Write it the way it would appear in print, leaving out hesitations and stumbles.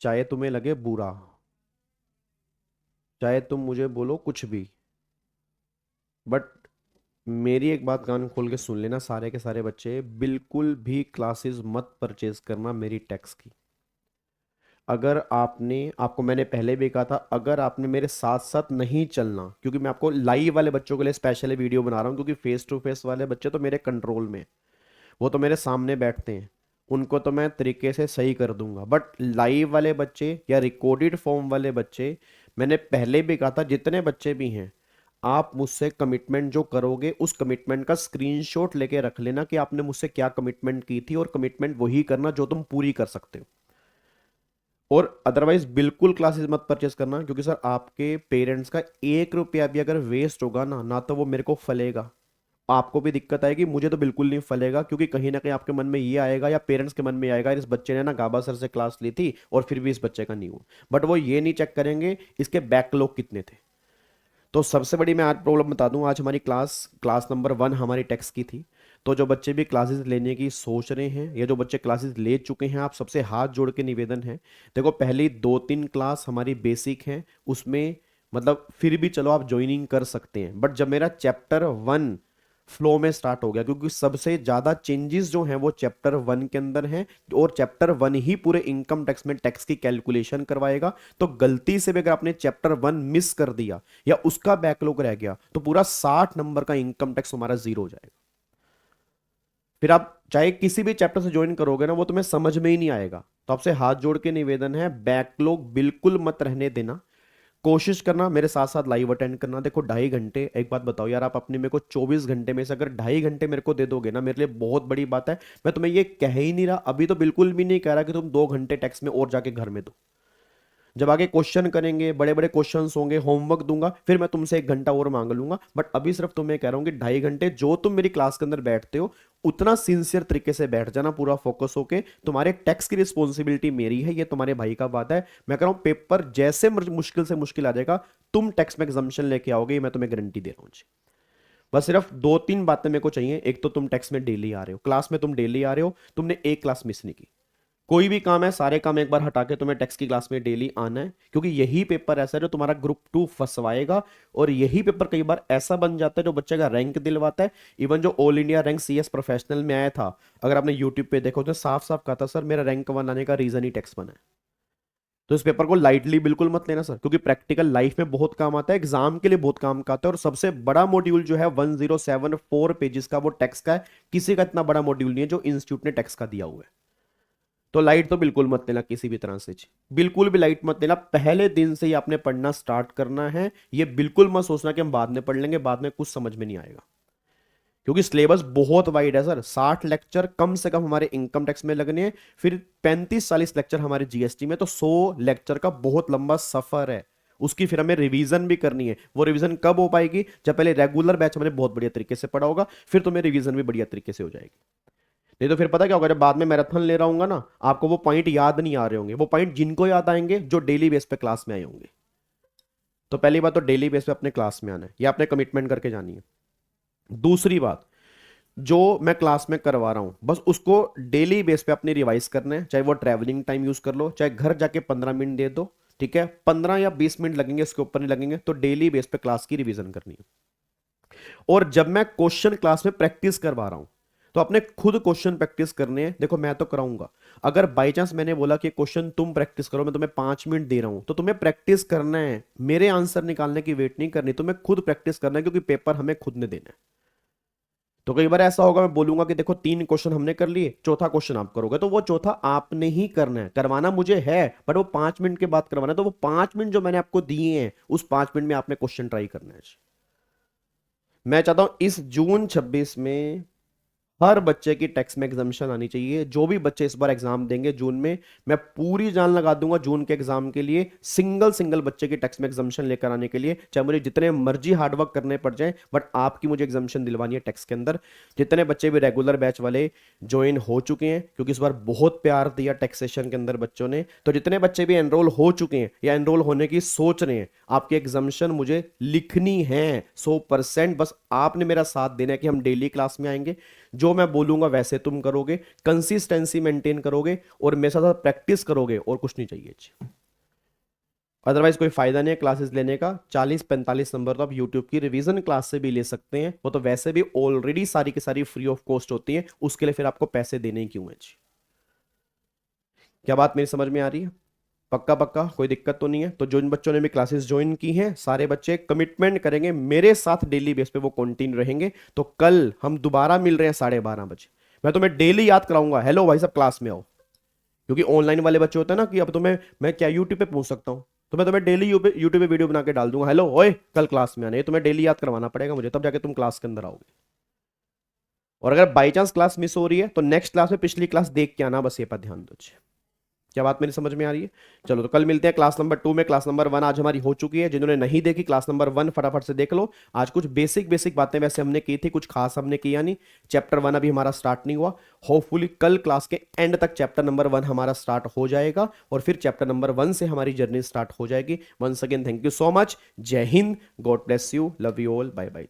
चाहे तुम्हें लगे बुरा, चाहे तुम मुझे बोलो कुछ भी, बट मेरी एक बात कान खोल के सुन लेना सारे के सारे बच्चे, बिल्कुल भी क्लासेस मत परचेज करना मेरी टैक्स की। अगर आपने, आपको मैंने पहले भी कहा था, अगर आपने मेरे साथ साथ नहीं चलना, क्योंकि मैं आपको लाइव वाले बच्चों के लिए स्पेशली वीडियो बना रहा हूँ, क्योंकि फेस टू फेस वाले बच्चे तो मेरे कंट्रोल में, वो तो मेरे सामने बैठते हैं, उनको तो मैं तरीके से सही कर दूंगा। बट लाइव वाले बच्चे या रिकॉर्डेड फॉर्म वाले बच्चे, मैंने पहले भी कहा था, जितने बच्चे भी हैं, आप मुझसे कमिटमेंट जो करोगे उस कमिटमेंट का स्क्रीनशॉट लेके रख लेना कि आपने मुझसे क्या कमिटमेंट की थी, और कमिटमेंट वही करना जो तुम पूरी कर सकते हो। और अदरवाइज बिल्कुल क्लासेस मत परचेस करना, क्योंकि सर आपके पेरेंट्स का 1 रुपया भी अगर वेस्ट होगा ना, ना तो वो मेरे को फलेगा, आपको भी दिक्कत आएगी, मुझे तो बिल्कुल नहीं फलेगा, क्योंकि कहीं ना कहीं आपके मन में ये आएगा या पेरेंट्स के मन में आएगा, इस बच्चे ने ना गाबा सर से क्लास ली थी और फिर भी इस बच्चे का नहीं हुआ। बट वो ये नहीं चेक करेंगे इसके बैकलॉग कितने थे। तो सबसे बड़ी मैं आज प्रॉब्लम बता दूं, आज हमारी क्लास क्लास नंबर 1 हमारी टेक्स्ट की थी। तो जो बच्चे भी क्लासेस लेने की सोच रहे हैं या जो बच्चे क्लासेस ले चुके हैं, आप सबसे हाथ जोड़ के निवेदन है, देखो पहली 2-3 क्लास हमारी बेसिक हैं, उसमें मतलब फिर भी चलो आप ज्वाइनिंग कर सकते हैं। बट जब मेरा चैप्टर 1 फ्लो में स्टार्ट हो गया, क्योंकि सबसे ज्यादा चेंजेस जो हैं वो चैप्टर 1 के अंदर हैं, और चैप्टर 1 ही पूरे इनकम टैक्स में टैक्स की कैलकुलेशन करवाएगा। तो गलती से भी अगर आपने चैप्टर 1 मिस कर दिया या उसका बैकलॉग रह गया, तो पूरा 60 नंबर का इनकम टैक्स हमारा जीरो हो जाएगा। फिर आप चाहे किसी भी चैप्टर से ज्वाइन करोगे ना, वो तुम्हें समझ में ही नहीं आएगा। तो आपसे हाथ जोड़ के निवेदन है, बैकलॉग बिल्कुल मत रहने देना। कोशिश करना मेरे साथ साथ लाइव अटेंड करना। देखो 2.5 घंटे, एक बात बताओ यार, आप अपने मेरे को 24 घंटे में से अगर 2.5 घंटे मेरे को दे दोगे ना, मेरे लिए बहुत बड़ी बात है। मैं तुम्हें ये कह ही नहीं रहा, अभी तो बिल्कुल भी नहीं कह रहा कि तुम 2 घंटे टैक्स में और जाके घर में दो। जब आगे क्वेश्चन करेंगे, बड़े बड़े क्वेश्चंस होंगे, होमवर्क दूंगा, फिर मैं तुमसे 1 घंटा और मांग लूंगा। बट अभी सिर्फ तुम्हें कह रहा हूं कि 2.5 घंटे जो तुम मेरी क्लास के अंदर बैठते हो, उतना सिंसियर तरीके से बैठ जाना, पूरा फोकस होके। तुम्हारे टैक्स की रिस्पॉन्सिबिलिटी मेरी है, ये तुम्हारे भाई का वादा है। मैं कह रहा हूं पेपर जैसे मुश्किल से मुश्किल आ जाएगा, तुम टैक्स में एग्जाम्पशन लेके आओगे, ये मैं तुम्हें गारंटी दे रहा हूं जी। बस सिर्फ 2-3 बातें मेरे को चाहिए। एक तो तुम टैक्स में डेली आ रहे हो, क्लास में तुम डेली आ रहे हो, तुमने एक क्लास मिस नहीं की। कोई भी काम है, सारे काम एक बार हटा के तुम्हें टैक्स की क्लास में डेली आना है, क्योंकि यही पेपर ऐसा है जो तुम्हारा ग्रुप 2 फंसवाएगा। और यही पेपर कई बार ऐसा बन जाता है जो बच्चे का रैंक दिलवाता है। इवन जो all India rank CS professional में आया था, अगर आपने यूट्यूब पे देखो तो साफ साफ कहा था, सर मेरा रैंक 1 आने का रीजन ही टैक्स बना है। तो इस पेपर को लाइटली बिल्कुल मत लेना सर, क्योंकि प्रैक्टिकल लाइफ में बहुत काम आता है, एग्जाम के लिए बहुत काम का आता है। और सबसे बड़ा मॉड्यूल जो है 1074 पेजेस का, वो टैक्स का है। किसी का इतना बड़ा मॉड्यूल नहीं है जो इंस्टीट्यूट ने टैक्स का दिया हुआ है। तो लाइट तो बिल्कुल मत लेना किसी भी तरह से जी। बिल्कुल भी लाइट मत लेना, पहले दिन से ही आपने पढ़ना स्टार्ट करना है। ये बिल्कुल मत सोचना कि हम बाद में पढ़ लेंगे, बाद में कुछ समझ में नहीं आएगा, क्योंकि सिलेबस बहुत वाइड है सर। 60 लेक्चर कम से कम हमारे इनकम टैक्स में लगने हैं, फिर 35-40 लेक्चर हमारे जीएसटी में, तो 100 लेक्चर का बहुत लंबा सफर है। उसकी फिर हमें रिवीजन भी करनी है। वो रिवीजन कब हो पाएगी? जब पहले रेगुलर बैच हमने बहुत बढ़िया तरीके से पढ़ा होगा, फिर तुम्हें रिवीजन भी बढ़िया तरीके से हो जाएगी। नहीं तो फिर पता क्या होगा, जब बाद में मैराथन ले रहा हूंगा ना, आपको वो पॉइंट याद नहीं आ रहे होंगे। वो पॉइंट जिनको याद आएंगे जो डेली बेस पे क्लास में आए होंगे। तो पहली बात तो डेली बेस पे अपने क्लास में आना है, ये आपने कमिटमेंट करके जानी है। दूसरी बात, जो मैं क्लास में करवा रहा हूं बस उसको डेली बेस पे अपनी रिवाइज करना है। चाहे वो ट्रैवलिंग टाइम यूज कर लो, चाहे घर जाके 15 मिनट दे दो, ठीक है, 15 या 20 मिनट लगेंगे, उसके ऊपर नहीं लगेंगे। तो डेली बेस पे क्लास की रिवीजन करनी है। और जब मैं क्वेश्चन क्लास में प्रैक्टिस करवा रहा हूं, तो अपने खुद क्वेश्चन प्रैक्टिस करने हैं। देखो मैं तो कराऊंगा, अगर बाई चांस मैंने बोला कि क्वेश्चन तुम प्रैक्टिस करो, मैं तुम्हें 5 मिनट दे रहा हूं, तो तुम्हें प्रैक्टिस करना है, मेरे आंसर निकालने की वेट नहीं करनी, तुम्हें खुद प्रैक्टिस करना है, क्योंकि पेपर हमें खुद ने देना है। तो कई बार ऐसा होगा, मैं बोलूंगा कि देखो 3 क्वेश्चन हमने कर लिए, चौथा क्वेश्चन आप करोगे, तो वो चौथा आपने ही करना है। करवाना मुझे है, बट वो 5 मिनट के बाद करवाना है। तो वो 5 मिनट जो मैंने आपको दिए हैं, उस 5 मिनट में आपने क्वेश्चन ट्राई करना है। मैं चाहता हूं इस जून 26 में हर बच्चे की टैक्स में एग्जाम्शन आनी चाहिए। जो भी बच्चे इस बार एग्जाम देंगे जून में, मैं पूरी जान लगा दूंगा जून के एग्जाम के लिए, सिंगल सिंगल बच्चे की टैक्स में एग्जाम्शन लेकर आने के लिए, चाहे मुझे जितने मर्जी हार्डवर्क करने पड़ जाए, बट आपकी मुझे एग्जाम्शन दिलवानी है टैक्स के अंदर। जितने बच्चे भी रेगुलर बैच वाले ज्वाइन हो चुके हैं, क्योंकि इस बार बहुत प्यार दिया टैक्सेशन के अंदर बच्चों ने, तो जितने बच्चे भी एनरोल हो चुके हैं या एनरोल होने की सोच रहे हैं, आपकी एग्जाम्शन मुझे लिखनी है 100%। बस आपने मेरा साथ देना है कि हम डेली क्लास में आएंगे, जो मैं बोलूंगा वैसे तुम करोगे, कंसिस्टेंसी मेंटेन करोगे और मेरे साथ प्रैक्टिस करोगे, और कुछ नहीं चाहिए जी। अदरवाइज कोई फायदा नहीं है क्लासेस लेने का। 40-45 नंबर तो आप यूट्यूब की रिवीजन क्लास से भी ले सकते हैं, वो तो वैसे भी ऑलरेडी सारी की सारी फ्री ऑफ कॉस्ट होती है, उसके लिए फिर आपको पैसे देने ही क्यों है जी। क्या बात मेरी समझ में आ रही है? पक्का पक्का, कोई दिक्कत तो नहीं है? तो जिन बच्चों ने भी क्लासेस ज्वाइन की हैं, सारे बच्चे कमिटमेंट करेंगे मेरे साथ डेली बेस पे, वो कंटिन्यू रहेंगे। तो कल हम दोबारा मिल रहे हैं 12:30 बजे। मैं तुम्हें डेली याद कराऊंगा, हेलो भाई सब क्लास में आओ। क्योंकि ऑनलाइन वाले बच्चे होते हैं ना कि अब तुम्हें मैं क्या यूट्यूब पे पूछ सकता हूँ, तो मैं तुम्हें डेली यूट्यूब पे वीडियो बना के डाल दूंगा, हेलो ओए कल क्लास में आने। ये तुम्हें डेली याद करवाना पड़ेगा मुझे, तब जाके तुम क्लास के अंदर आओगे। और अगर बाई चांस क्लास मिस हो रही है तो नेक्स्ट क्लास में पिछली क्लास देख के आना, बस ये पर ध्यान दो। क्या बात मेरी समझ में आ रही है? चलो तो कल मिलते हैं क्लास नंबर 2 में। क्लास नंबर 1 आज हमारी हो चुकी है, जिन्होंने नहीं देखी क्लास नंबर 1 फटाफट से देख लो। आज कुछ बेसिक बेसिक बातें वैसे हमने की थी, कुछ खास हमने किया नहीं। चैप्टर 1 अभी हमारा स्टार्ट नहीं हुआ, होपफुली कल क्लास के एंड तक चैप्टर नंबर 1 हमारा स्टार्ट हो जाएगा और फिर चैप्टर नंबर 1 से हमारी जर्नी स्टार्ट हो जाएगी। Once again thank you so much, जय हिंद, God bless you, love you all, bye bye.